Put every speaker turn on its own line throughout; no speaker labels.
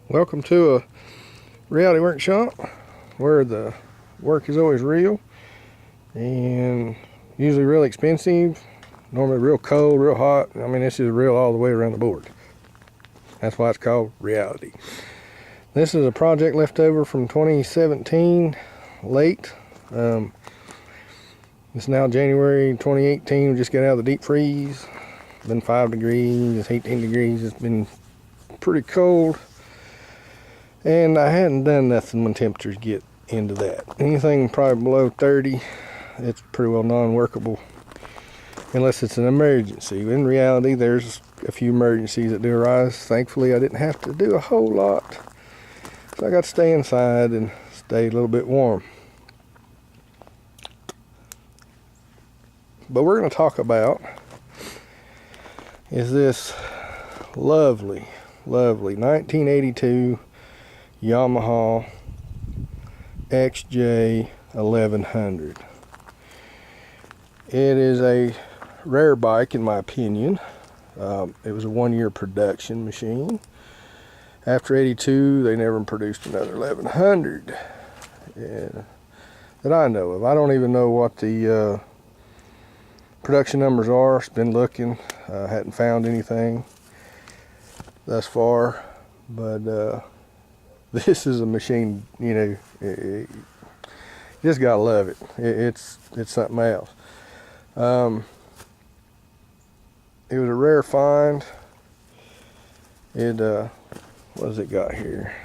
Welcome to a reality workshop where the work is always real and usually real expensive, normally real cold, real hot. I mean, this is real all the way around the board. That's why it's called reality. This is a project left over from 2017, late. It's now January 2018. We just got out of the deep freeze. It's been 5 degrees, it's 18 degrees. It's been pretty cold. And I hadn't done nothing when temperatures get into that. Anything probably below 30, it's pretty well non-workable unless it's an emergency. In reality, there's a few emergencies that do arise. Thankfully, I didn't have to do a whole lot. So I got to stay inside and stay a little bit warm. But we're going to talk about is this lovely 1982 Yamaha xj1100. It is a rare bike in my opinion. It was a 1-year production machine. After 82, they never produced another 1100 that I know of. I don't even know what the production numbers are. It's been looking, hadn't found anything thus far, but this is a machine, you know, you just gotta love it. It's something else. It was a rare find. It what has it got here?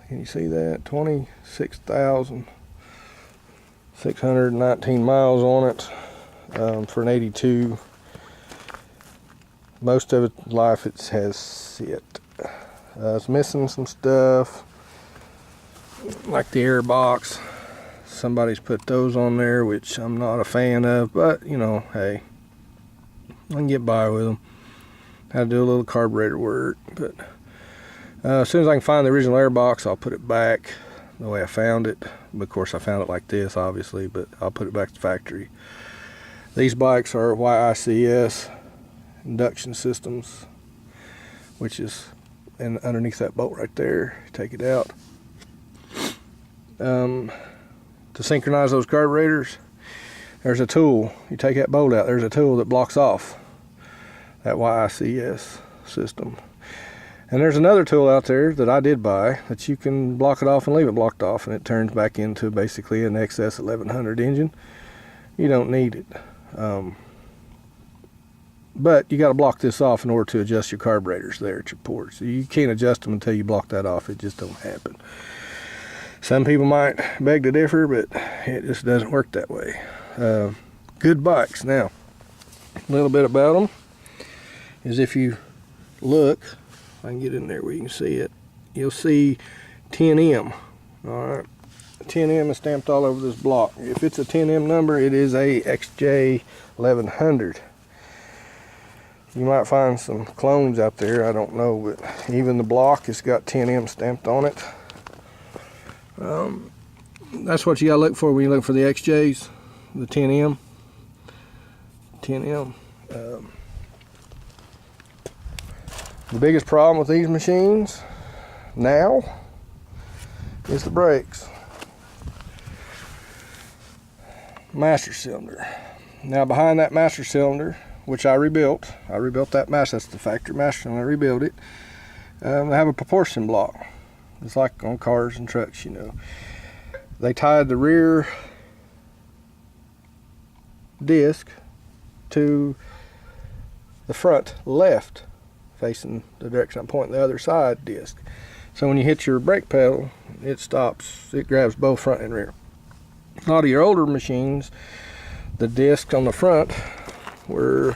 Can you see that? 26,619 miles on it, for an 82. Most of its life it has sit. It's missing some stuff like the air box. Somebody's put those on there, which I'm not a fan of, but you know, hey, I can get by with them. Had to do a little carburetor work, but as soon as I can find the original air box, I'll put it back the way I found it. Of course, I found it like this, obviously, but I'll put it back to the factory. These bikes are YICS induction systems, which is underneath that bolt right there. Take it out. To synchronize those carburetors, there's a tool. You take that bolt out, there's a tool that blocks off that YICS system. And there's another tool out there that I did buy that you can block it off and leave it blocked off, and it turns back into basically an XS1100 engine. You don't need it. But you got to block this off in order to adjust your carburetors there at your ports. You can't adjust them until you block that off. It just don't happen. Some people might beg to differ, but it just doesn't work that way. Good bikes. Now, a little bit about them is if you look, if I can get in there where you can see it, you'll see 10M. All right, 10M is stamped all over this block. If it's a 10M number, it is a XJ1100. You might find some clones out there, I don't know, but even the block has got 10M stamped on it. That's what you gotta look for when you look for the XJs, the 10M. 10M. The biggest problem with these machines now is the brakes. Master cylinder. Now behind that master cylinder, which I rebuilt that master, that's the factory master cylinder, I rebuilt it. They have a proportion block. It's like on cars and trucks, you know. They tied the rear disc to the front left, facing the direction I'm pointing, the other side disc. So when you hit your brake pedal, it stops, it grabs both front and rear. A lot of your older machines, the discs on the front were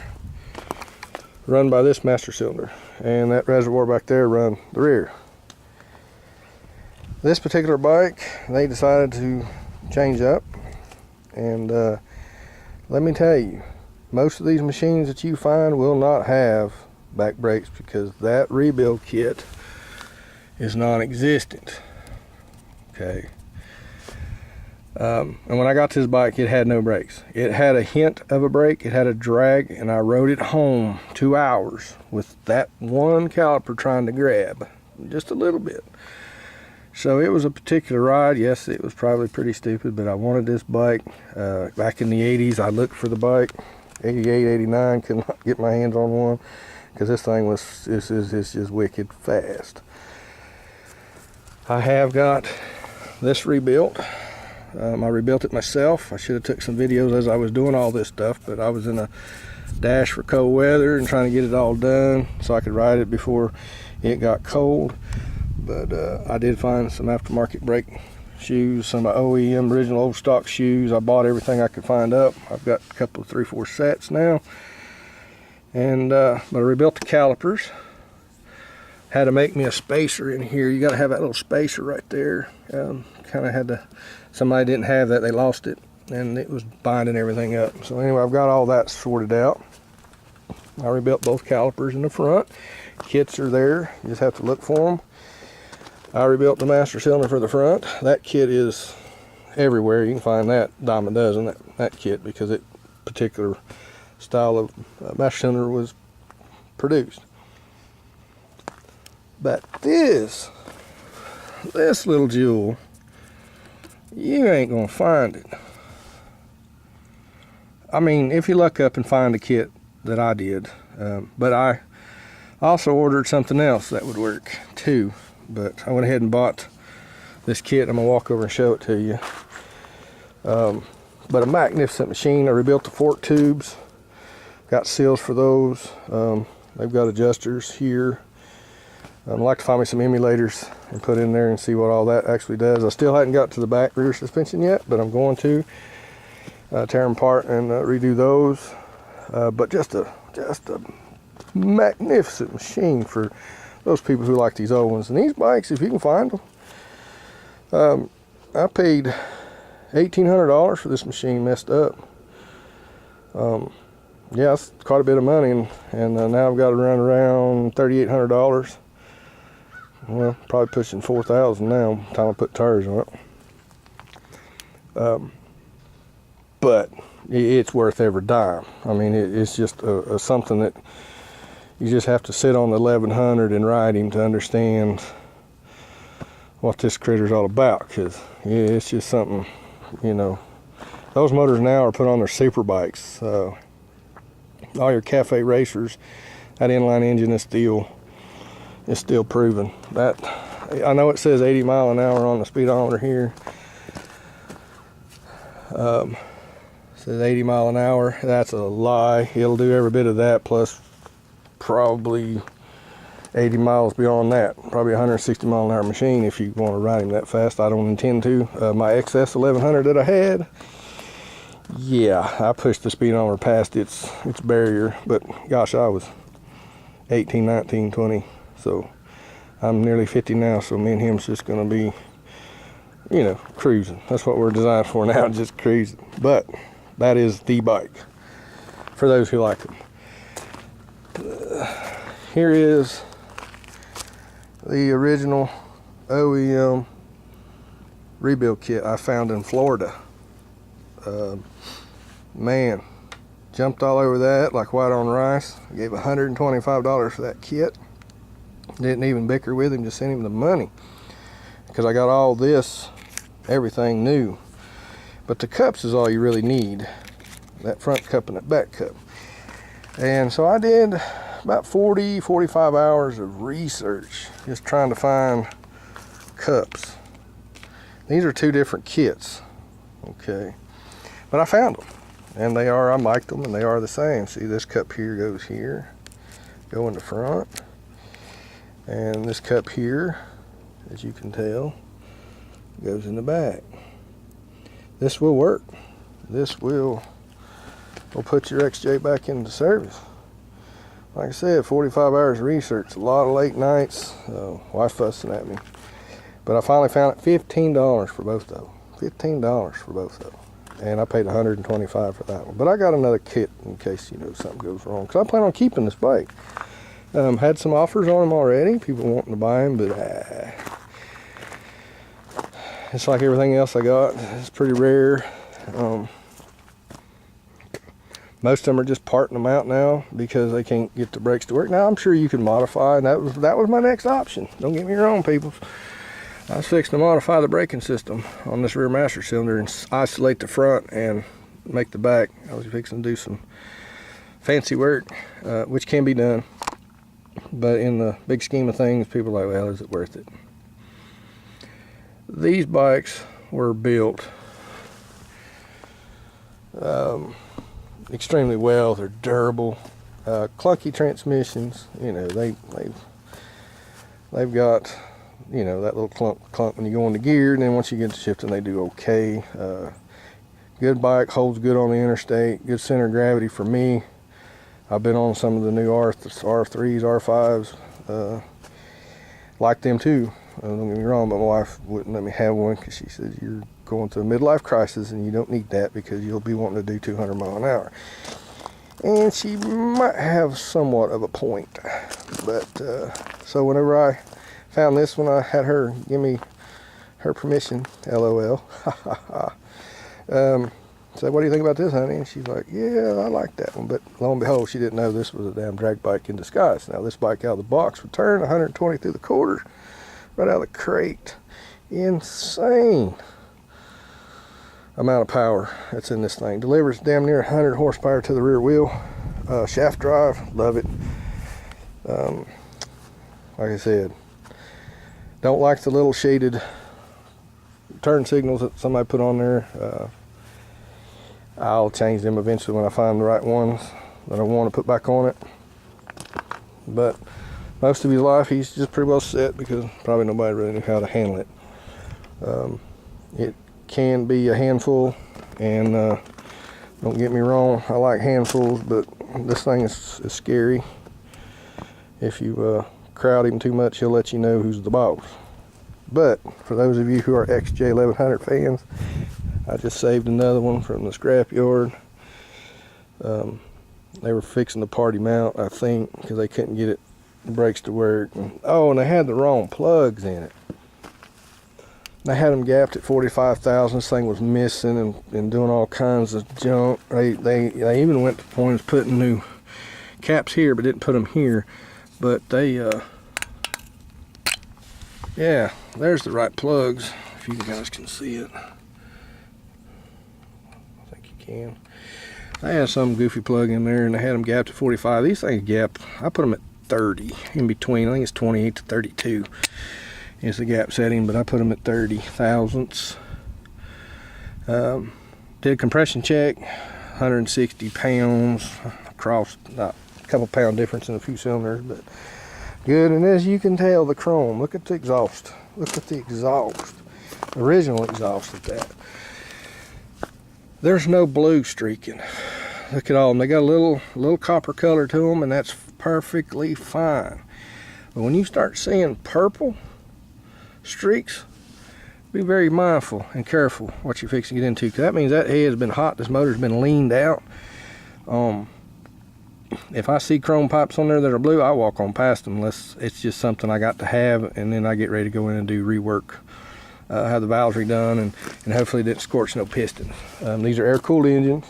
run by this master cylinder, and that reservoir back there run the rear. This particular bike, they decided to change up, and let me tell you, most of these machines that you find will not have back brakes because that rebuild kit is non-existent. Okay. And when I got to this bike, it had no brakes. It had a hint of a brake, it had a drag, and I rode it home 2 hours with that one caliper trying to grab just a little bit. So it was a particular ride. Yes, it was probably pretty stupid, but I wanted this bike. Back in the 80s, I looked for the bike. 88, 89, could not get my hands on one because this thing was, it's just wicked fast. I have got this rebuilt. I rebuilt it myself. I should have took some videos as I was doing all this stuff, but I was in a dash for cold weather and trying to get it all done so I could ride it before it got cold. But I did find some aftermarket brake shoes, some OEM original old stock shoes. I bought everything I could find up. I've got a couple of 3-4 sets now. And but I rebuilt the calipers. Had to make me a spacer in here. You got to have that little spacer right there. Kind of had to, somebody didn't have that, they lost it, and it was binding everything up. So anyway, I've got all that sorted out. I rebuilt both calipers in the front. Kits are there, you just have to look for them. I rebuilt the master cylinder for the front. That kit is everywhere. You can find that dime a dozen, that kit, because it particular style of master cylinder was produced. But this little jewel, you ain't gonna find it. I mean, if you look up and find a kit that I did, but I also ordered something else that would work too. But I went ahead and bought this kit. I'm gonna walk over and show it to you. But a magnificent machine. I rebuilt the fork tubes, got seals for those. They've got adjusters here. I'd like to find me some emulators and put in there and see what all that actually does. I still hadn't got to the back rear suspension yet, but I'm going to tear them apart and redo those. But just a magnificent machine for those people who like these old ones. And these bikes, if you can find them, I paid $1,800 for this machine messed up. Yeah, it's quite a bit of money, and now I've got it around $3,800. Well, probably pushing $4,000 now by the time I put tires on it. But it's worth every dime. I mean, it's just something that you just have to sit on the 1100 and ride him to understand what this critter's all about, because it's just something, you know. Those motors now are put on their super bikes. All your cafe racers, that inline engine is still proven. That, I know it says 80 mile an hour on the speedometer here. It says 80 mile an hour. That's a lie. It'll do every bit of that plus probably 80 miles beyond that. Probably 160 mile an hour machine if you want to ride him that fast. I don't intend to. My xj1100 that I had, yeah, I pushed the speedometer past its barrier, but gosh, I was 18, 19, 20, so I'm nearly 50 now, so me and him's just going to be, you know, cruising. That's what we're designed for now, just cruising. But that is the bike for those who like them. Here is the original OEM rebuild kit I found in Florida. Man, jumped all over that like white on rice. I gave $125 for that kit. Didn't even bicker with him, just sent him the money, because I got all this, everything new. But the cups is all you really need, that front cup and that back cup. And so I did about 45 hours of research just trying to find cups. These are two different kits, okay, but I found them, and they are, I liked them, and they are the same. See, this cup here goes here, go in the front, and this cup here, as you can tell, goes in the back. This will work. This will put your XJ back into service. Like I said, 45 hours of research, a lot of late nights, wife fussing at me. But I finally found it, $15 for both of them. $15 for both of them. And I paid $125 for that one. But I got another kit in case, you know, something goes wrong, because I plan on keeping this bike. Had some offers on them already, people wanting to buy them, but it's like everything else I got. It's pretty rare. Most of them are just parting them out now because they can't get the brakes to work. Now I'm sure you can modify, and that was my next option. Don't get me wrong, people. I was fixing to modify the braking system on this rear master cylinder and isolate the front and make the back. I was fixing to do some fancy work, which can be done, but in the big scheme of things, people are like, well, is it worth it? These bikes were built extremely well. They're durable, clunky transmissions. You know, they've got, you know, that little clunk when you go into gear, and then once you get to shifting, they do okay. Good bike, holds good on the interstate, good center of gravity for me. I've been on some of the new R3s, R5s, like them too. Don't get me wrong, but my wife wouldn't let me have one because she said, you're going through a midlife crisis and you don't need that because you'll be wanting to do 200 miles an hour. And she might have somewhat of a point. But, so whenever I found this one, I had her give me her permission, LOL. So what do you think about this, honey? And she's like, yeah, I like that one. But lo and behold, she didn't know this was a damn drag bike in disguise. Now this bike out of the box would turn 120 through the quarter, right out of the crate. Insane amount of power that's in this thing. Delivers damn near 100 horsepower to the rear wheel. Shaft drive, love it. Like I said, don't like the little shaded turn signals that somebody put on there. I'll change them eventually when I find the right ones that I want to put back on it. But most of his life he's just pretty well set because probably nobody really knew how to handle it. It can be a handful, and don't get me wrong, I like handfuls, but this thing is scary. If you crowd him too much, he'll let you know who's the boss. But for those of you who are xj1100 fans, I just saved another one from the scrapyard. They were fixing the party mount, I think, because they couldn't get the brakes to work. And they had the wrong plugs in it. They had them gapped at 45,000. This thing was missing and doing all kinds of junk. They even went to the point of putting new caps here, but didn't put them here. But they, yeah, there's the right plugs, if you guys can see it. Can. I had some goofy plug in there and they had them gapped at 45. These things gap, I put them at 30 in between. I think it's 28 to 32 is the gap setting, but I put them at 30 thousandths. Did a compression check, 160 pounds across, not a couple pound difference in a few cylinders, but good. And as you can tell, the chrome, look at the exhaust, look at the exhaust, original exhaust at that. There's no blue streaking. Look at all of them. They got a little copper color to them, and that's perfectly fine. But when you start seeing purple streaks, be very mindful and careful what you're fixing to get into, because that means that head's been hot. This motor's been leaned out. If I see chrome pipes on there that are blue, I walk on past them unless it's just something I got to have, and then I get ready to go in and do rework. Have the valves redone, and hopefully it didn't scorch no pistons. These are air-cooled engines,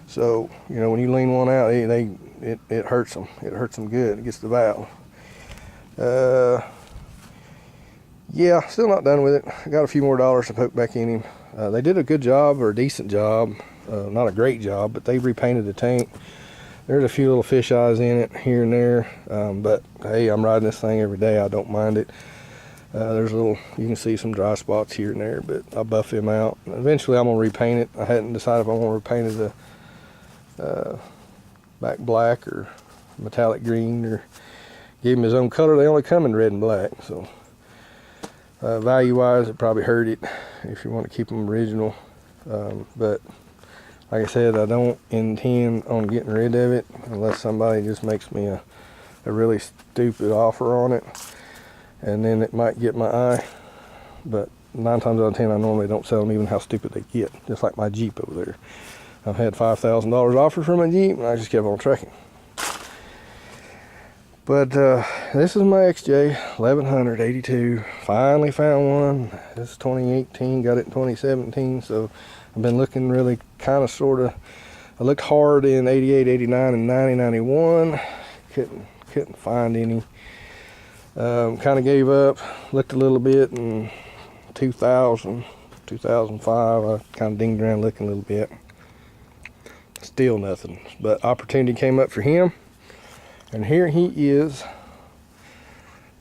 so you know when you lean one out, it hurts them. It hurts them good. It gets the valve. Yeah, still not done with it. I got a few more dollars to poke back in him. They did a good job, or a decent job, not a great job, but they repainted the tank. There's a few little fish eyes in it here and there, but hey, I'm riding this thing every day. I don't mind it. There's a little, you can see some dry spots here and there, but I'll buff them out. Eventually I'm gonna repaint it. I hadn't decided if I want to repaint it back black or metallic green, or give him his own color. They only come in red and black, so value wise it probably hurt it if you want to keep them original. But like I said, I don't intend on getting rid of it unless somebody just makes me a really stupid offer on it, and then it might get my eye. But 9 times out of 10 I normally don't sell them, even how stupid they get. Just like my Jeep over there, I've had $5,000 offered for my Jeep and I just kept on trucking. But this is my XJ1100 82. Finally found one. This is 2018, got it in 2017, so I've been looking really kind of sort of. I looked hard in 88, 89, and 90, 91. Couldn't find any. Kind of gave up. Looked a little bit in 2000, 2005. I kind of dinged around looking a little bit. Still nothing. But opportunity came up for him. And here he is,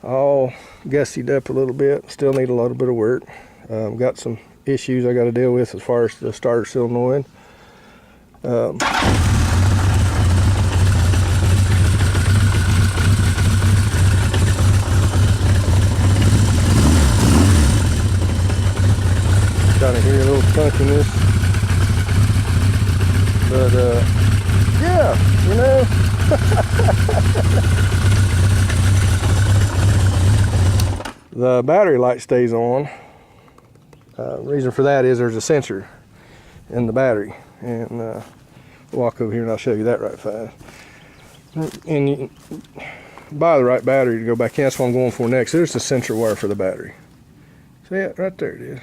all gussied up a little bit. Still need a little bit of work. Got some issues I got to deal with as far as the starter solenoid. Trying to hear a little funkiness, but yeah, you know. The battery light stays on. Reason for that is there's a sensor in the battery, and we'll walk over here and I'll show you that right fast. And you buy the right battery to go back in. That's what I'm going for next. There's the sensor wire for the battery. See it? Right there it is.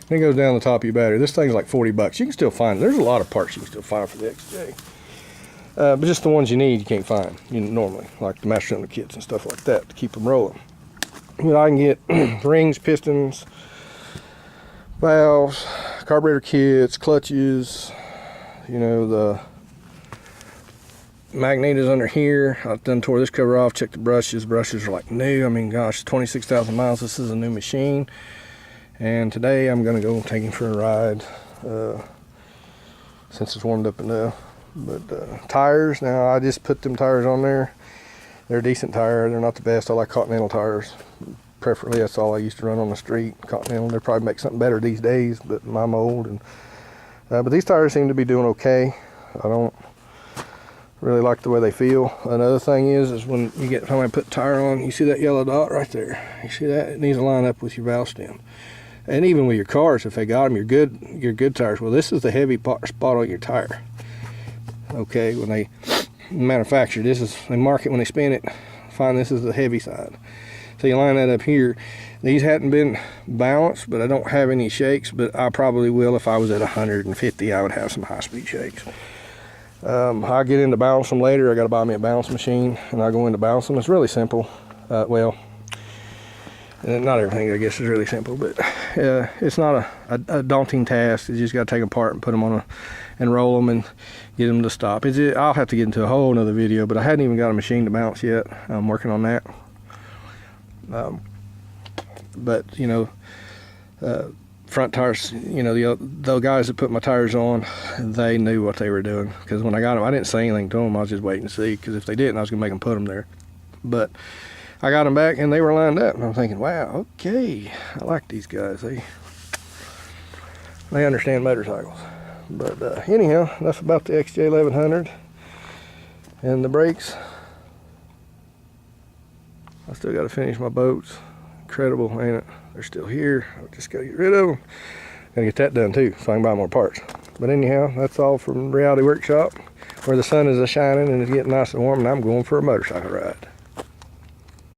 And it goes down the top of your battery. This thing's like 40 bucks. You can still find it. There's a lot of parts you can still find for the XJ. But just the ones you need you can't find normally, like the master cylinder kits and stuff like that to keep them rolling. But I can get rings, pistons, valves, carburetor kits, clutches, you know, the magnet is under here. I've done tore this cover off, checked the brushes. Brushes are like new. I mean, gosh, 26,000 miles. This is a new machine. And today I'm going to go take him for a ride since it's warmed up enough. But tires, now I just put them tires on there. They're a decent tire. They're not the best. I like Continental tires. Preferably, that's all I used to run on the street. Continental. They'll probably make something better these days, but I'm old. And but these tires seem to be doing okay. I don't really like the way they feel. Another thing is when you get somebody put the tire on, you see that yellow dot right there. You see that? It needs to line up with your valve stem. And even with your cars, if they got them, your good tires. Well, this is the heavy spot on your tire. Okay, when they manufacture this, they mark it when they spin it. Find this is the heavy side. So you line that up here. These hadn't been balanced, but I don't have any shakes. But I probably will if I was at 150. I would have some high-speed shakes. I'll get into balance them later. I got to buy me a balance machine, and I'll go into balance them. It's really simple. Well, not everything I guess is really simple, but it's not a daunting task. You just got to take them apart and put them on and roll them and get them to stop. I'll have to get into a whole another video, but I hadn't even got a machine to balance yet. I'm working on that. But you know, front tires, you know, the guys that put my tires on, they knew what they were doing, because when I got them, I didn't say anything to them. I was just waiting to see, because if they didn't, I was gonna make them put them there. But I got them back and they were lined up, and I'm thinking, wow, okay, I like these guys. They understand motorcycles. But anyhow, enough about the XJ1100 and the brakes. I still got to finish my boats. Incredible, ain't it? They're still here. I just got to get rid of them. Got to get that done too, so I can buy more parts. But anyhow, that's all from Reality Workshop, where the sun is a shining and it's getting nice and warm, and I'm going for a motorcycle ride.